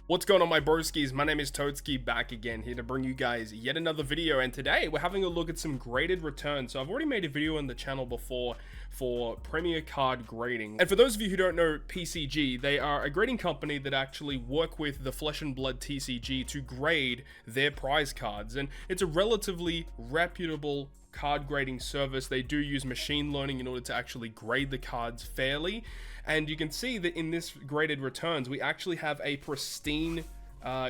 What's going on, my broskies? My name is Toadski, back again here to bring you guys yet another video, and today we're having a look at some graded returns. So I've already made a video on the channel before for premier card grading, and for those of you who don't know PCG, they are a grading company that actually work with the Flesh and Blood TCG to grade their prize cards, and it's a relatively reputable card grading service. They do use machine learning in order to actually grade the cards fairly, and you can see that in this graded returns we actually have a pristine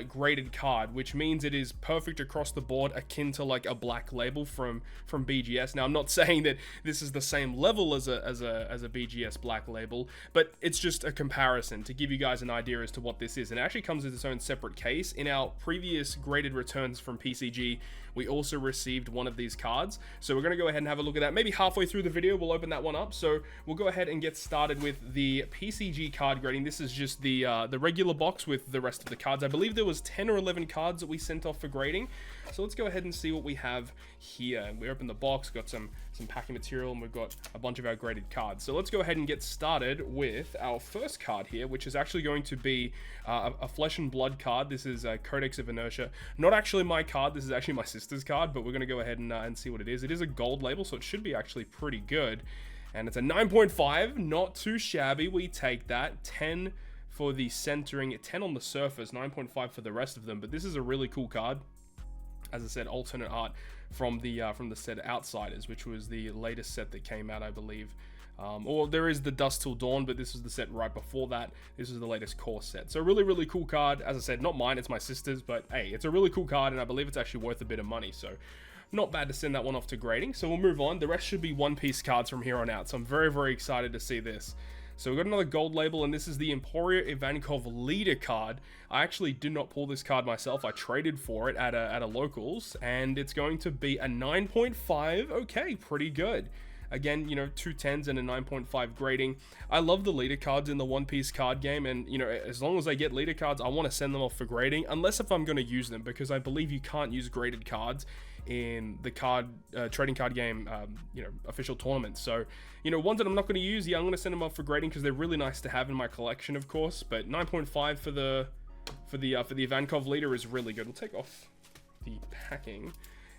graded card, which means it is perfect across the board, akin to like a black label from BGS. Now, I'm not saying that this is the same level as a BGS black label, but it's just a comparison to give you guys an idea as to what this is. And it actually comes with its own separate case. In our previous graded returns from PCG, we also received one of these cards, so we're going to go ahead and have a look at that. Maybe halfway through the video we'll open that one up, so we'll go ahead and get started with the PCG card grading. This is just the regular box with the rest of the cards. I believe there was 10 or 11 cards that we sent off for grading, so let's go ahead and see what we have here. We open the box, got some packing material, and we've got a bunch of our graded cards. So let's go ahead and get started with our first card here, which is actually going to be a Flesh and Blood card. This is a Codex of Inertia. Not actually my card, this is actually my sister's card, but we're going to go ahead and see what it is. It is a gold label, so it should be actually pretty good. And it's a 9.5, not too shabby. We take that. 10 for the centering, 10 on the surface, 9.5 for the rest of them. But this is a really cool card. As I said, alternate art from the set Outsiders, which was the latest set that came out, I believe. Or there is the Dusk Till Dawn, but this was the set right before that. This is the latest core set. So really cool card. As I said, not mine, it's my sister's, but hey, it's a really cool card, and I believe it's actually worth a bit of money. So not bad to send that one off to grading. So we'll move on. The rest should be one-piece cards from here on out. So I'm very excited to see this. So we've got another gold label, and this is the Emporia Ivankov leader card. I actually did not pull this card myself. I traded for it at a locals, and it's going to be a 9.5. Okay, pretty good. Again, you know, 2 10s and a 9.5 grading. I love the leader cards in the one-piece card game, and, you know, as long as I get leader cards, I want to send them off for grading, unless if I'm going to use them, because I believe you can't use graded cards in the trading card game, you know, official tournaments. So, you know, ones that I'm not going to use, yeah, I'm going to send them off for grading because they're really nice to have in my collection, of course. But 9.5 for the Ivankov leader is really good. We'll take off the packing.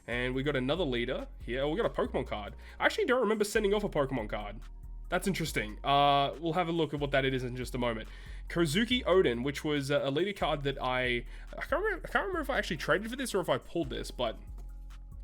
And we got another leader here. Oh, we got a Pokemon card. I actually don't remember sending off a Pokemon card. That's interesting. We'll have a look at what that is in just a moment. Kozuki Odin, which was a leader card that I can't remember if I actually traded for this or if I pulled this, but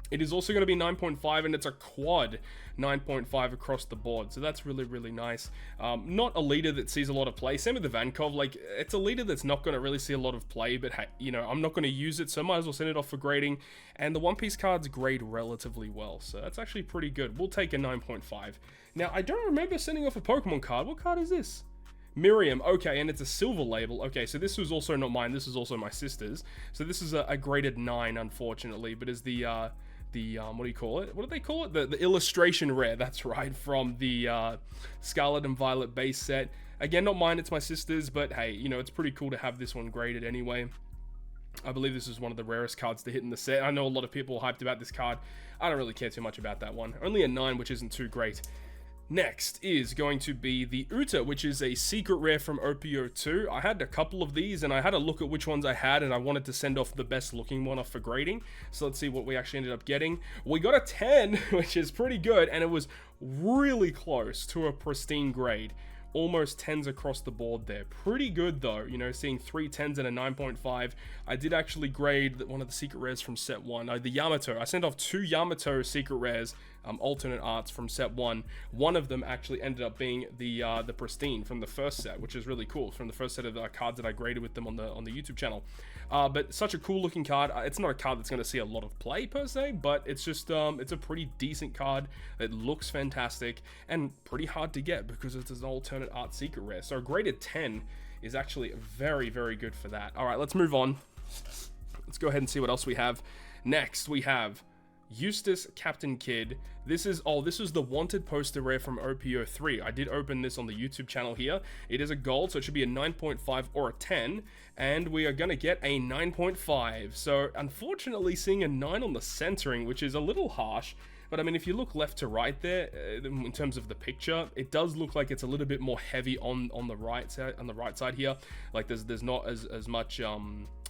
it is also going to be 9.5, and it's a quad 9.5 across the board. So that's really nice. Not a leader that sees a lot of play. Same with the Vankov. Like, it's a leader that's not going to really see a lot of play, but hey, you know, I'm not going to use it, so might as well send it off for grading. And the one-piece cards grade relatively well, so that's actually pretty good. We'll take a 9.5. Now, I don't remember sending off a Pokemon card. What card is this? Miriam. Okay, and it's a silver label. Okay, so this was also not mine. This is also my sister's. So this is a graded 9, unfortunately, but is the what do you call it? What do they call it? The illustration rare, that's right, from the Scarlet and Violet base set. Again, not mine, it's my sister's, but hey, you know, it's pretty cool to have this one graded anyway. I believe this is one of the rarest cards to hit in the set. I know a lot of people are hyped about this card. I don't really care too much about that one. Only a 9, which isn't too great. Next is going to be the Uta, which is a secret rare from OPO2. I had a couple of these, and I had a look at which ones I had, and I wanted to send off the best looking one off for grading. So let's see what we actually ended up getting. We got a 10, which is pretty good, and it was really close to a pristine grade. Almost 10s across the board there. Pretty good though, you know, seeing 3 10s and a 9.5. I did actually grade one of the secret rares from set 1, the Yamato. I sent off 2 Yamato secret rares, alternate arts from set 1. One of them actually ended up being the pristine from the first set, which is really cool, from the first set of cards that I graded with them on the YouTube channel. But such a cool looking card. It's not a card that's going to see a lot of play per se, but it's just it's a pretty decent card. It looks fantastic and pretty hard to get because it's an alternate art secret rare. So a graded 10 is actually very good for that. All right, let's move on. Let's go ahead and see what else we have. Next, we have Eustace Captain Kidd. This is the wanted poster rare from OPO3. I did open this on the YouTube channel here. It is a gold, so it should be a 9.5 or a 10, and we are gonna get a 9.5. So unfortunately seeing a 9 on the centering, which is a little harsh. But I mean, if you look left to right there, in terms of the picture, it does look like it's a little bit more heavy on the right side here. Like there's not as much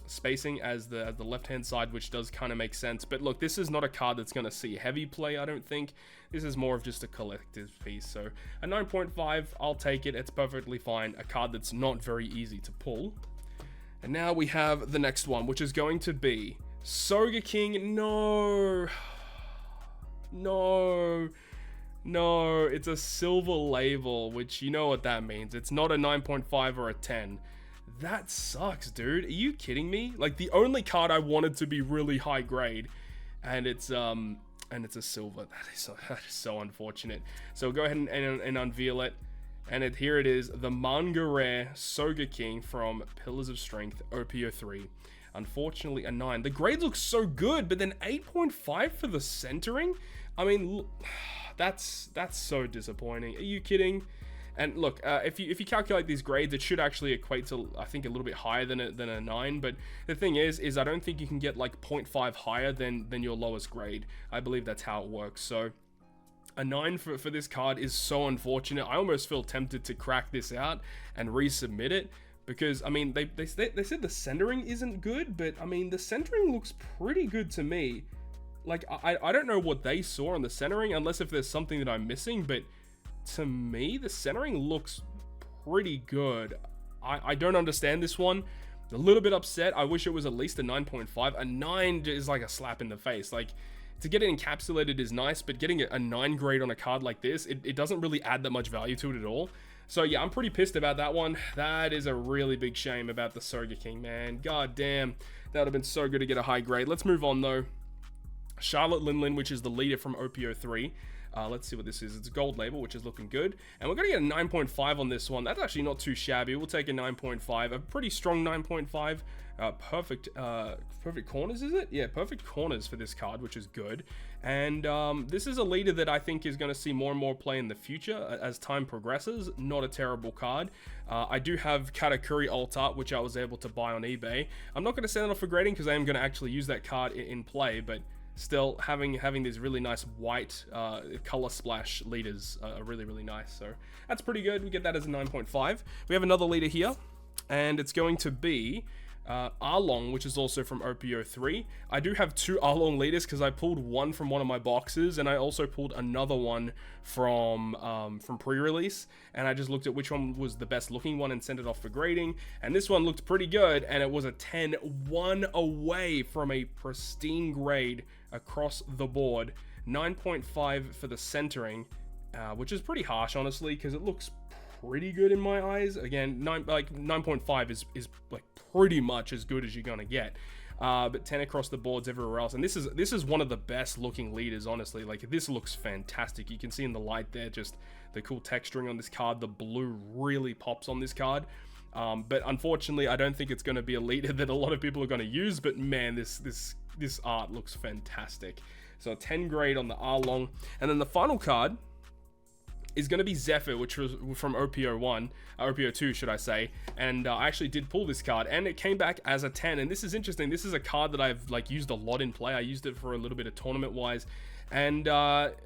spacing as the left hand side, which does kind of make sense. But look, this is not a card that's going to see heavy play, I don't think. This is more of just a collector's piece. So a 9.5, I'll take it. It's perfectly fine. A card that's not very easy to pull. And now we have the next one, which is going to be Soga King. No, it's a silver label, which you know what that means. It's not a 9.5 or a 10. That sucks, dude. Are you kidding me? Like, the only card I wanted to be really high grade, and it's a silver. That is so unfortunate. So we'll go ahead and unveil it. And here it is, the manga rare Soga King from Pillars of Strength, OPO3. Unfortunately, a 9. The grade looks so good, but then 8.5 for the centering? I mean, that's so disappointing. Are you kidding? And look, if you calculate these grades, it should actually equate to, I think, a little bit higher than a 9. But the thing is I don't think you can get like 0.5 higher than your lowest grade. I believe that's how it works. So a 9 for this card is so unfortunate. I almost feel tempted to crack this out and resubmit it. Because, I mean, they said the centering isn't good, but, I mean, the centering looks pretty good to me. Like, I don't know what they saw on the centering, unless if there's something that I'm missing, but to me, the centering looks pretty good. I don't understand this one. A little bit upset. I wish it was at least a 9.5. A 9 is like a slap in the face. Like, to get it encapsulated is nice, but getting a 9 grade on a card like this, it doesn't really add that much value to it at all. So yeah, I'm pretty pissed about that one. That is a really big shame about the Soga King, man. God damn, that would have been so good to get a high grade. Let's move on though. Charlotte Linlin, which is the leader from OPO3. Let's see what this is. It's a gold label, which is looking good. And we're going to get a 9.5 on this one. That's actually not too shabby. We'll take a 9.5. A pretty strong 9.5. Perfect corners, is it? Yeah, perfect corners for this card, which is good. And this is a leader that I think is going to see more and more play in the future as time progresses. Not a terrible card. I do have Katakuri Alt Art, which I was able to buy on eBay. I'm not going to send it off for grading because I am going to actually use that card in play, but still, having these really nice white color splash leaders are really nice. So that's pretty good. We get that as a 9.5. We have another leader here, and it's going to be Arlong, which is also from OPO3. I do have 2 Arlong leaders because I pulled one from one of my boxes, and I also pulled another one from pre-release, and I just looked at which one was the best looking one and sent it off for grading, and this one looked pretty good, and it was a 10, 1 away from a pristine grade across the board. 9.5 for the centering, which is pretty harsh, honestly, because it looks pretty good in my eyes. Again, 9.5 is like pretty much as good as you're gonna get. But 10 across the boards everywhere else, and this is one of the best looking leaders, honestly. Like, this looks fantastic. You can see in the light there just the cool texturing on this card. The blue really pops on this card. But unfortunately, I don't think it's going to be a leader that a lot of people are going to use. But man, this art looks fantastic. So a 10 grade on the Arlong, and then the final card is going to be Zephyr, which was from OPO2, should I say. And I actually did pull this card, and it came back as a 10. And this is interesting. This is a card that I've like used a lot in play. I used it for a little bit of tournament wise, and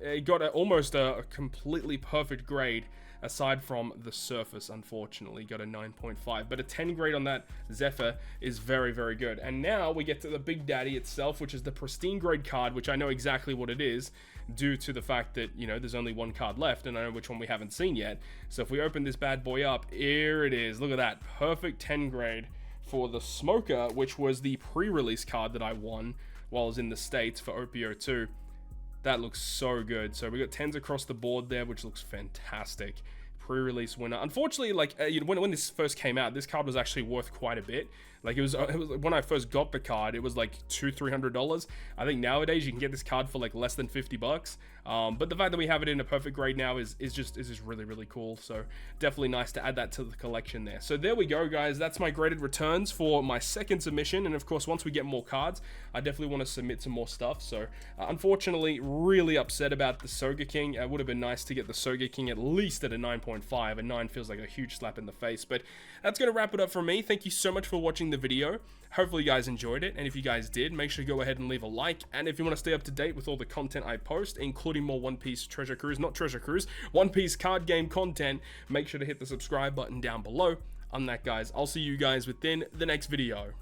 it got almost a completely perfect grade, aside from the surface. Unfortunately, got a 9.5, but a 10 grade on that Zephyr is very good. And now we get to the big daddy itself, which is the pristine grade card, which I know exactly what it is due to the fact that, you know, there's only one card left, and I know which one we haven't seen yet. So if we open this bad boy up, here it is. Look at that, perfect 10 grade for the Smoker, which was the pre-release card that I won while I was in the States for OPO2. That looks so good. So we got 10s across the board there, which looks fantastic. Pre-release winner. Unfortunately, like you know, when this first came out, this card was actually worth quite a bit. Like it was when I first got the card, it was like $200-300. I think nowadays you can get this card for like less than $50. But the fact that we have it in a perfect grade now is just really cool. So definitely nice to add that to the collection there. So there we go, guys. That's my graded returns for my second submission. And of course, once we get more cards, I definitely want to submit some more stuff. So unfortunately, really upset about the Soga King. It would have been nice to get the Soga King at least at a 9.5. A 9 feels like a huge slap in the face. But that's going to wrap it up for me. Thank you so much for watching the video. Hopefully you guys enjoyed it, and if you guys did, make sure to go ahead and leave a like. And if you want to stay up to date with all the content I post, including more One Piece One Piece card game content, make sure to hit the subscribe button down below. On that, guys, I'll see you guys within the next video.